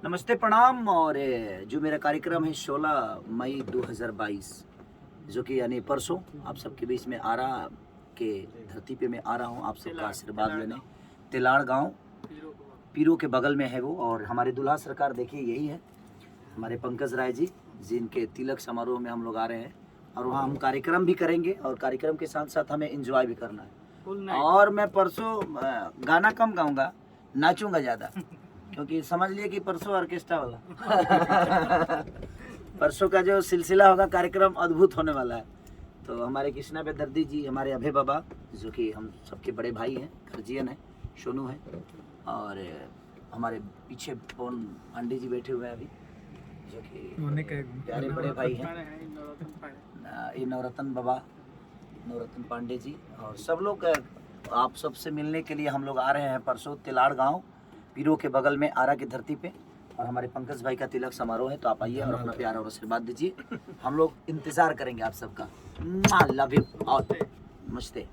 नमस्ते प्रणाम। और जो मेरा कार्यक्रम है 16 मई 2022 जो कि यानी परसों आप सबके बीच में आरा के धरती पे मैं आ रहा हूँ आप सबका आशीर्वाद लेने। तिलाड़ गांव पीरो के बगल में है वो। और हमारे दूल्हा सरकार देखिए यही है हमारे पंकज राय जी जिनके तिलक समारोह में हम लोग आ रहे हैं। और वहाँ हम कार्यक्रम भी करेंगे और कार्यक्रम के साथ साथ हमें एंजॉय भी करना है। और मैं परसों गाना कम गाऊंगा, नाचूंगा ज़्यादा, क्योंकि समझ लिए कि परसों ऑर्केस्ट्रा वाला परसों का जो सिलसिला होगा कार्यक्रम अद्भुत होने वाला है। तो हमारे कृष्णा बेदर्दी जी, हमारे अभय बाबा जो कि हम सबके बड़े भाई हैं, गर्जियन है, सोनू है, और हमारे पीछे पवन पांडे जी बैठे हुए हैं अभी जो कि प्यारे बड़े भाई हैं, ये नवरत्न बाबा, नवरत्न पांडे जी, और सब लोग आप सबसे मिलने के लिए हम लोग आ रहे हैं परसों तिलाड़ गांव पीरो के बगल में आरा की धरती पे। और हमारे पंकज भाई का तिलक समारोह है, तो आप आइए और अपना प्यार और आशीर्वाद दीजिए। हम लोग इंतजार करेंगे आप सबका। लव यू और नमस्ते।